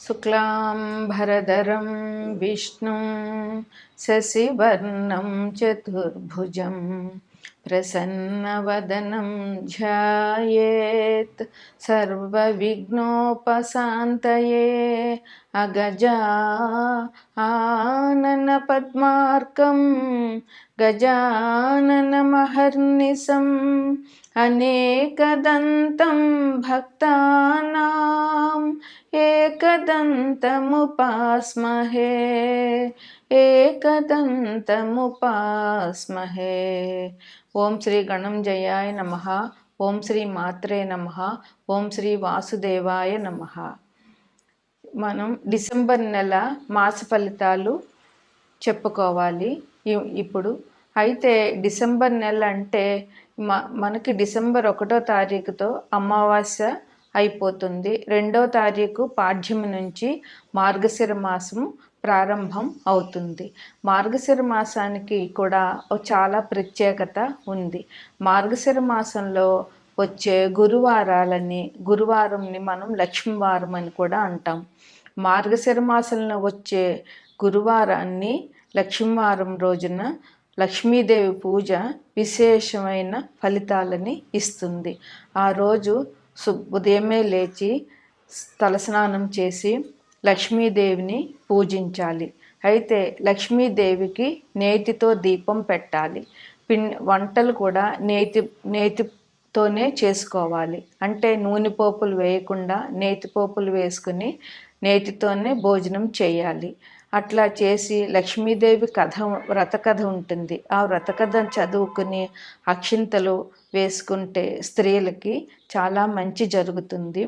शुक्लाम्बरधरं विष्णुं शशिवर्णं चतुर्भुजं प्रसन्नवदनं ध्यायेत् सर्वविघ्नोपशान्तये अगजा आननपद्मार्कं गजाननमहर्निशम् अनेकदन्तं भक्तानाम् एकदन्तमुपास्महे एकदन्तमुपास्महे। ఓం శ్రీ గణంజయాయ నమః. ఓం శ్రీ మాత్రే నమః. ఓం శ్రీ వాసుదేవాయ నమః. మనం డిసెంబర్ నెల మాస ఫలితాలు చెప్పుకోవాలి ఇప్పుడు. అయితే డిసెంబర్ నెల అంటే మనకి డిసెంబర్ 1వ తారీఖుతో అమావాస్య అయిపోతుంది. 2వ తారీఖు పాడ్యమి నుంచి మార్గశిర మాసం ప్రారంభం అవుతుంది. మార్గశిర మాసానికి కూడా చాలా ప్రత్యేకత ఉంది. మార్గశిర మాసంలో వచ్చే గురువారంని మనం లక్ష్మీవారం అని కూడా అంటాం. మార్గశిర మాసంలో వచ్చే గురువారాన్ని లక్ష్మీవారం రోజున లక్ష్మీదేవి పూజ విశేషమైన ఫలితాలని ఇస్తుంది. ఆ రోజు ఉదయమే లేచి తలస్నానం చేసి లక్ష్మీదేవిని పూజించాలి. అయితే లక్ష్మీదేవికి నేతితో దీపం పెట్టాలి. వంటలు కూడా నేతితోనే చేసుకోవాలి. అంటే నూనె పోపులు వేయకుండా నేతి పోపులు వేసుకుని నేతితోనే భోజనం చేయాలి. అట్లా చేసి లక్ష్మీదేవి వ్రత కథ ఉంటుంది. ఆ వ్రత కథ చదువుకుని అక్షింతలు వేసుకుంటే స్త్రీలకి చాలా మంచి జరుగుతుంది.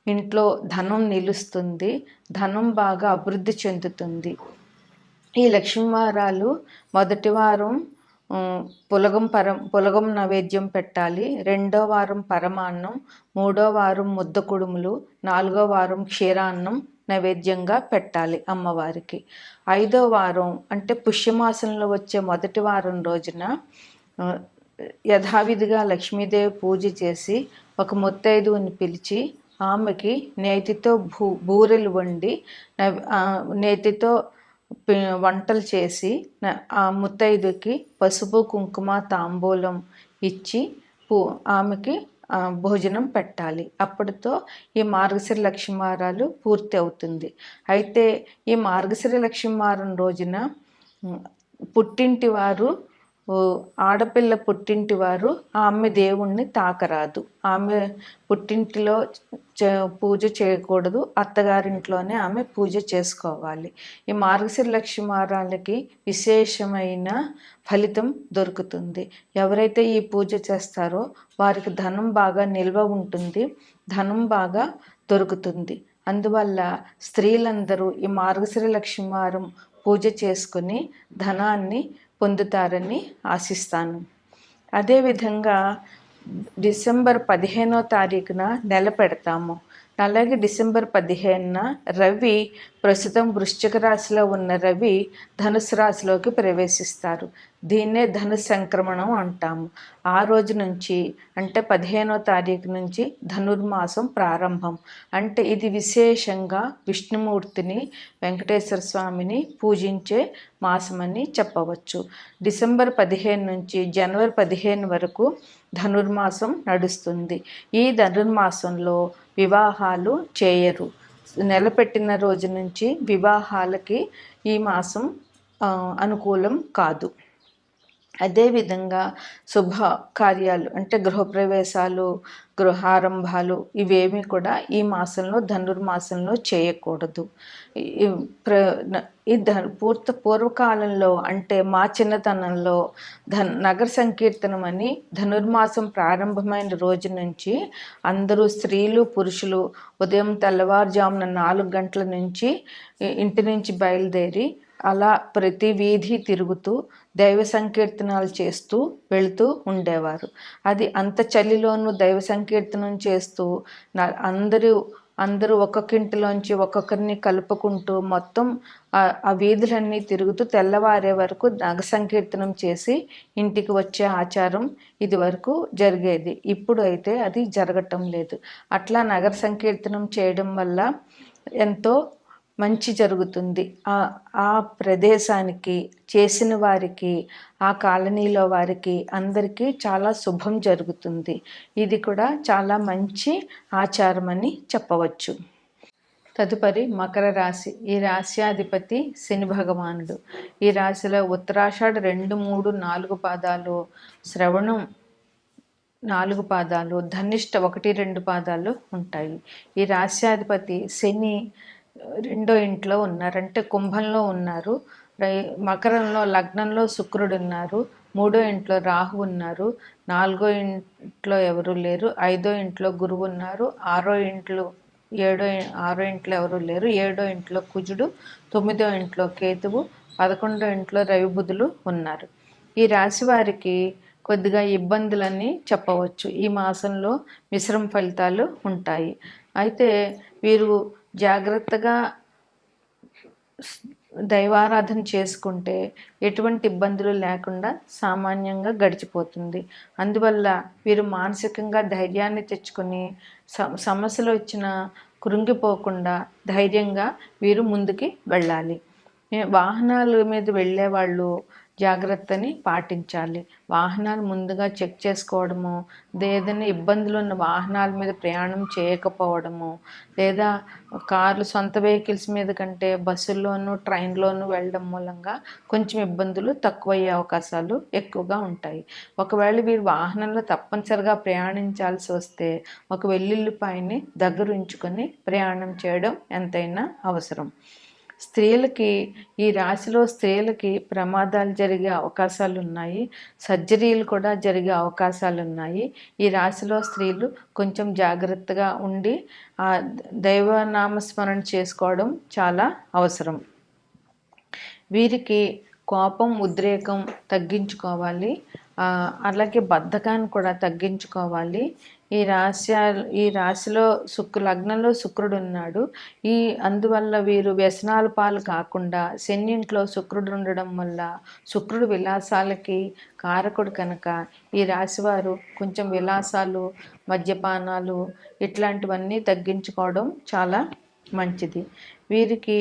ఇంట్లో ధనం నిలుస్తుంది. ధనం బాగా అభివృద్ధి చెందుతుంది. ఈ లక్ష్మీవారాలు మొదటి వారం పులగం నైవేద్యం పెట్టాలి. 2వ వారం పరమాన్నం, 3వ వారం ముద్ద కుడుములు, 4వ వారం క్షీరాన్నం నైవేద్యంగా పెట్టాలి అమ్మవారికి. 5వ వారం అంటే పుష్యమాసంలో వచ్చే మొదటి వారం రోజున యథావిధిగా లక్ష్మీదేవి పూజ చేసి ఒక ముత్తైదువుని పిలిచి ఆమెకి నేతితో బూరెలు వండి నేతితో వంటలు చేసి ఆ ముత్తైదుకి పసుపు కుంకుమ తాంబూలం ఇచ్చి ఆమెకి భోజనం పెట్టాలి. అప్పటితో ఈ మార్గశిర లక్ష్మీవారాలు పూర్తి అవుతుంది. అయితే ఈ మార్గశిర లక్ష్మీవారం రోజున ఆడపిల్ల పుట్టింటి వారు ఆమె దేవుణ్ణి తాకరాదు. ఆమె పుట్టింటిలో పూజ చేయకూడదు. అత్తగారింట్లోనే ఆమె పూజ చేసుకోవాలి. ఈ మార్గశిర లక్ష్మీవారాలకి విశేషమైన ఫలితం దొరుకుతుంది. ఎవరైతే ఈ పూజ చేస్తారో వారికి ధనం బాగా నిల్వ ఉంటుంది. ధనం బాగా దొరుకుతుంది. అందువల్ల స్త్రీలందరూ ఈ మార్గశిర లక్ష్మీవారం పూజ చేసుకుని ధనాన్ని పొందుతారని ఆశిస్తాను. అదేవిధంగా డిసెంబర్ 15వ తారీఖున నెల పెడతాము. అలాగే డిసెంబర్ 15న రవి ప్రస్తుతం వృశ్చిక రాశిలో ఉన్న రవి ధనుసు రాశిలోకి ప్రవేశిస్తారు. దీన్నే ధను సంక్రమణం అంటాము. ఆ రోజు నుంచి అంటే 15వ తారీఖు నుంచి ధనుర్మాసం ప్రారంభం. అంటే ఇది విశేషంగా విష్ణుమూర్తిని వెంకటేశ్వర స్వామిని పూజించే మాసమని చెప్పవచ్చు. డిసెంబర్ 15 నుంచి జనవరి 15 వరకు ధనుర్మాసం నడుస్తుంది. ఈ ధనుర్మాసంలో వివాహాలు చేయరు. నెలపెట్టిన రోజు నుంచి వివాహాలకి ఈ మాసం అనుకూలం కాదు. అదేవిధంగా శుభ కార్యాలు అంటే గృహప్రవేశాలు, గృహారంభాలు ఇవేమీ కూడా ఈ మాసంలో ధనుర్మాసంలో చేయకూడదు. పూర్వకాలంలో అంటే మా చిన్నతనంలో నగర సంకీర్తనం అని ధనుర్మాసం ప్రారంభమైన రోజు నుంచి అందరూ స్త్రీలు పురుషులు ఉదయం తెల్లవారుజామున 4 గంటల నుంచి ఇంటి నుంచి బయలుదేరి అలా ప్రతి వీధి తిరుగుతూ దైవ సంకీర్తనాలు చేస్తూ వెళుతూ ఉండేవారు. అది అంత చలిలోనూ దైవ సంకీర్తనం చేస్తూ అందరూ ఒక్కొక్కింటిలోంచి ఒక్కొక్కరిని కలుపుకుంటూ మొత్తం ఆ వీధులన్నీ తిరుగుతూ తెల్లవారే వరకు నగ సంకీర్తనం చేసి ఇంటికి వచ్చే ఆచారం ఇది వరకు జరిగేది. ఇప్పుడు అయితే అది జరగటం లేదు. అట్లా నగర సంకీర్తనం చేయడం వల్ల ఎంతో మంచి జరుగుతుంది. ఆ ప్రదేశానికి, చేసిన వారికి, ఆ కాలనీలో వారికి అందరికీ చాలా శుభం జరుగుతుంది. ఇది కూడా చాలా మంచి ఆచారమని చెప్పవచ్చు. తదుపరి మకర రాశి. ఈ రాశ్యాధిపతి శని భగవానుడు. ఈ రాశిలో ఉత్తరాషాఢ 2, 3, 4 పాదాలు, శ్రవణం 4 పాదాలు, ధనిష్ట 1, 2 పాదాలు ఉంటాయి. ఈ రాశ్యాధిపతి శని 2వ ఇంట్లో ఉన్నారు, అంటే కుంభంలో ఉన్నారు. మకరంలో లగ్నంలో శుక్రుడు ఉన్నారు. 3వ ఇంట్లో రాహు ఉన్నారు. 4వ ఇంట్లో ఎవరు లేరు. 5వ ఇంట్లో గురువు ఉన్నారు. 6వ ఇంట్లో 6వ ఇంట్లో ఎవరు లేరు. 7వ ఇంట్లో కుజుడు, 9వ ఇంట్లో కేతువు, 11వ ఇంట్లో రవి బుధులు ఉన్నారు. ఈ రాశి వారికి కొద్దిగా ఇబ్బందులని చెప్పవచ్చు. ఈ మాసంలో మిశ్రమ ఫలితాలు ఉంటాయి. అయితే వీరు జాగ్రత్తగా దైవారాధన చేసుకుంటే ఎటువంటి ఇబ్బందులు లేకుండా సామాన్యంగా గడిచిపోతుంది. అందువల్ల వీరు మానసికంగా ధైర్యాన్ని తెచ్చుకొని సమస్యలు వచ్చినా కృంగిపోకుండా ధైర్యంగా వీరు ముందుకి వెళ్ళాలి. వాహనాల మీద వెళ్ళే వాళ్ళు జాగ్రత్తని పాటించాలి. వాహనాలు ముందుగా చెక్ చేసుకోవడము, ఏదైనా ఇబ్బందులు ఉన్న వాహనాల మీద ప్రయాణం చేయకపోవడము, లేదా కార్లు సొంత వెహికల్స్ మీద కంటే బస్సుల్లోనూ ట్రైన్లోనూ వెళ్ళడం మూలంగా కొంచెం ఇబ్బందులు తక్కువయ్యే అవకాశాలు ఎక్కువగా ఉంటాయి. ఒకవేళ వీరు వాహనంలో తప్పనిసరిగా ప్రయాణించాల్సి వస్తే ఒక వెల్లుల్లిపాయని దగ్గర ఉంచుకొని ప్రయాణం చేయడం ఎంతైనా అవసరం. స్త్రీలకి, ఈ రాశిలో స్త్రీలకి ప్రమాదాలు జరిగే అవకాశాలు ఉన్నాయి. సర్జరీలు కూడా జరిగే అవకాశాలు ఉన్నాయి. ఈ రాశిలో స్త్రీలు కొంచెం జాగ్రత్తగా ఉండి దైవనామస్మరణ చేసుకోవడం చాలా అవసరం. వీరికి కోపం, ఉద్రేకం తగ్గించుకోవాలి. అలాగే బద్ధకాన్ని కూడా తగ్గించుకోవాలి. ఈ రాశిలో లగ్నంలో శుక్రుడు ఉన్నాడు. అందువల్ల వీరు వ్యసనాల పాలు కాకుండా, శని ఇంట్లో శుక్రుడు ఉండడం వల్ల శుక్రుడు విలాసాలకి కారకుడు కనుక ఈ రాశివారు కొంచెం విలాసాలు, మద్యపానాలు ఇట్లాంటివన్నీ తగ్గించుకోవడం చాలా మంచిది. వీరికి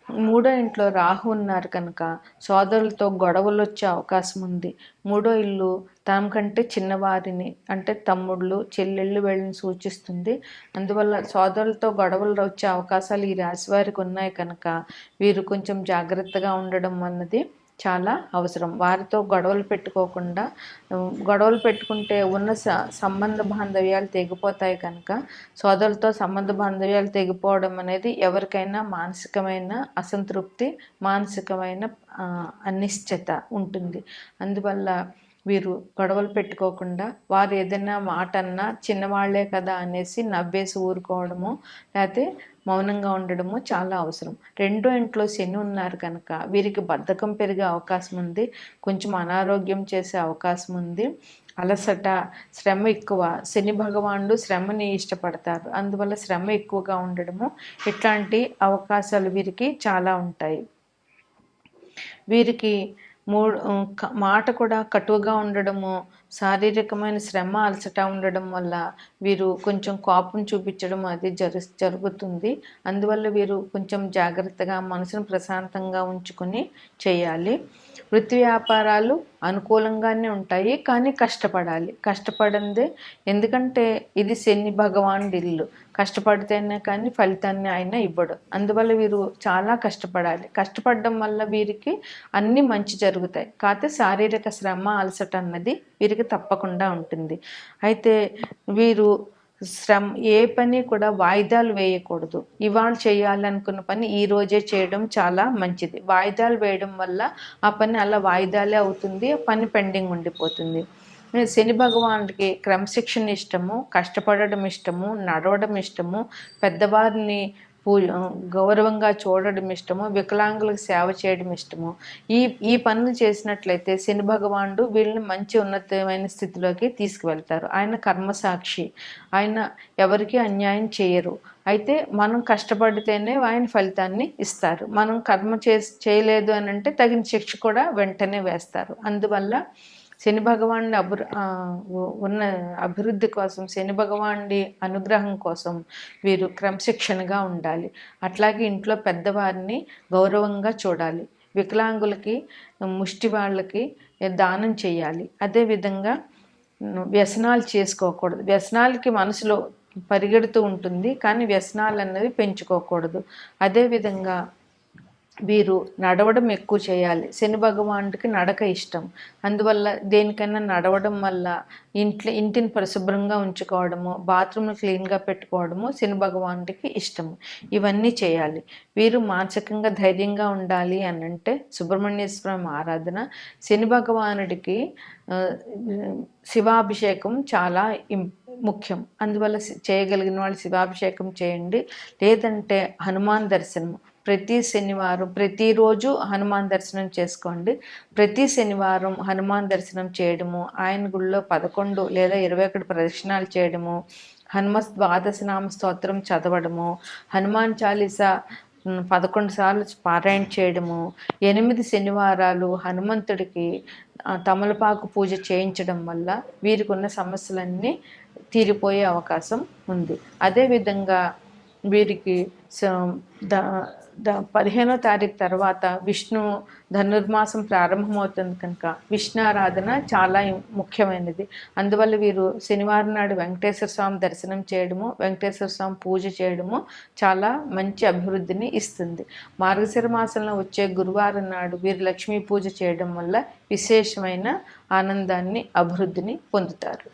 3వ ఇంట్లో రాహు ఉన్నారు కనుక సోదరులతో గొడవలు వచ్చే అవకాశం ఉంది. 3వ ఇల్లు తమ కంటే చిన్నవారిని, అంటే తమ్ముళ్ళు, చెల్లెళ్ళు వీళ్ళని సూచిస్తుంది. అందువల్ల సోదరులతో గొడవలు వచ్చే అవకాశాలు ఈ రాశి వారికి ఉన్నాయి కనుక వీరు కొంచెం జాగ్రత్తగా ఉండడం అన్నది చాలా అవసరం. వారితో గొడవలు పెట్టుకుంటే ఉన్న సంబంధ బాంధవ్యాలు తెగిపోతాయి కనుక సోదరులతో సంబంధ బాంధవ్యాలు తెగిపోవడం అనేది ఎవరికైనా మానసికమైన అసంతృప్తి, మానసికమైన అనిశ్చిత ఉంటుంది. అందువల్ల వీరు గొడవలు పెట్టుకోకుండా, వారు ఏదైనా మాట అన్నా చిన్నవాళ్లే కదా అనేసి నవ్వేసి ఊరుకోవడము, లేకపోతే మౌనంగా ఉండడము చాలా అవసరం. 2వ ఇంట్లో శని ఉన్నారు కనుక వీరికి బద్ధకం పెరిగే అవకాశం ఉంది. కొంచెం అనారోగ్యం చేసే అవకాశం ఉంది. అలసట, శ్రమ ఎక్కువ. శని భగవానుడు శ్రమని ఇష్టపడతారు. అందువల్ల శ్రమ ఎక్కువగా ఉండడము, ఇట్లాంటి అవకాశాలు వీరికి చాలా ఉంటాయి. వీరికి మాట కూడా కటువుగా ఉండడము, శారీరకమైన శ్రమ, అలసట ఉండడం వల్ల వీరు కొంచెం కోపం చూపించడం అది జరుగుతుంది. అందువల్ల వీరు కొంచెం జాగ్రత్తగా మనసును ప్రశాంతంగా ఉంచుకొని చేయాలి. వృత్తి వ్యాపారాలు అనుకూలంగానే ఉంటాయి, కానీ కష్టపడందే. ఎందుకంటే ఇది శని భగవానుడి ఇల్లు. కష్టపడితేనే కానీ ఫలితాన్ని ఆయన ఇవ్వడు. అందువల్ల వీరు చాలా కష్టపడాలి. కష్టపడడం వల్ల వీరికి అన్నీ మంచి జరుగుతాయి. కాకపోతే శారీరక శ్రమ, అలసట అన్నది వీరికి తప్పకుండా ఉంటుంది. అయితే వీరు ఏ పని కూడా వాయిదాలు వేయకూడదు. ఇవాళ చేయాలనుకున్న పని ఈ రోజే చేయడం చాలా మంచిది. వాయిదాలు వేయడం వల్ల ఆ పని అలా వాయిదాలే అవుతుంది, పని పెండింగ్ ఉండిపోతుంది. శని భగవానుడికి క్రమశిక్షణ ఇష్టము, కష్టపడడం ఇష్టము, నడవడం ఇష్టము, పెద్దవారిని గౌరవంగా చూడడం ఇష్టము, వికలాంగులకు సేవ చేయడం ఇష్టము. ఈ పనులు చేసినట్లయితే శని భగవానుడు వీళ్ళని మంచి ఉన్నతమైన స్థితిలోకి తీసుకువెళ్తారు. ఆయన కర్మసాక్షి, ఆయన ఎవరికి అన్యాయం చేయరు. అయితే మనం కష్టపడితేనే ఆయన ఫలితాన్ని ఇస్తారు. మనం కర్మ చేయలేదు అని అంటే తగిన శిక్ష కూడా వెంటనే వేస్తారు. అందువల్ల శని భగవానుడి ఉన్న అభివృద్ధి కోసం, శని భగవానుడి అనుగ్రహం కోసం వీరు క్రమశిక్షణగా ఉండాలి. అట్లాగే ఇంట్లో పెద్దవారిని గౌరవంగా చూడాలి. వికలాంగులకి, ముష్టి వాళ్ళకి దానం చేయాలి. అదేవిధంగా వ్యసనాలు చేసుకోకూడదు. వ్యసనాలకి మనసులో పరిగెడుతూ ఉంటుంది, కానీ వ్యసనాలు అన్నవి పెంచుకోకూడదు. అదేవిధంగా వీరు నడవడం ఎక్కువ చేయాలి. శని భగవానుడికి నడక ఇష్టం. అందువల్ల దేనికైనా నడవడం వల్ల ఇంటిని పరిశుభ్రంగా ఉంచుకోవడము, బాత్రూమ్ని క్లీన్గా పెట్టుకోవడము శని భగవానుడికి ఇష్టము. ఇవన్నీ చేయాలి. వీరు మానసికంగా ధైర్యంగా ఉండాలి అని అంటే సుబ్రహ్మణ్యేశ్వరం ఆరాధన. శని భగవానుడికి శివాభిషేకం చాలా ముఖ్యం. అందువల్ల చేయగలిగిన వాళ్ళు శివాభిషేకం చేయండి. లేదంటే హనుమాన్ దర్శనం ప్రతి శనివారం, ప్రతిరోజు హనుమాన్ దర్శనం చేసుకోండి. ప్రతి శనివారం హనుమాన్ దర్శనం చేయడము, ఆయన గుళ్ళో 11 లేదా 21 ప్రదక్షిణాలు చేయడము, హనుమత్ ద్వాదశనామ స్తోత్రం చదవడము, హనుమాన్ చాలీసా 11 సార్లు పారాయణ చేయడము, 8 శనివారాలు హనుమంతుడికి తమలపాకు పూజ చేయించడం వల్ల వీరికి ఉన్న సమస్యలన్నీ తీరిపోయే అవకాశం ఉంది. అదేవిధంగా వీరికి 15వ తారీఖు తర్వాత విష్ణు ధనుర్మాసం ప్రారంభమవుతుంది కనుక విష్ణారాధన చాలా ముఖ్యమైనది. అందువల్ల వీరు శనివారం నాడు వెంకటేశ్వర స్వామి దర్శనం చేయడము, వెంకటేశ్వర స్వామి పూజ చేయడము చాలా మంచి అభివృద్ధిని ఇస్తుంది. మార్గశిర మాసంలో వచ్చే గురువారం నాడు వీరు లక్ష్మీ పూజ చేయడం వల్ల విశేషమైన ఆనందాన్ని, అభివృద్ధిని పొందుతారు.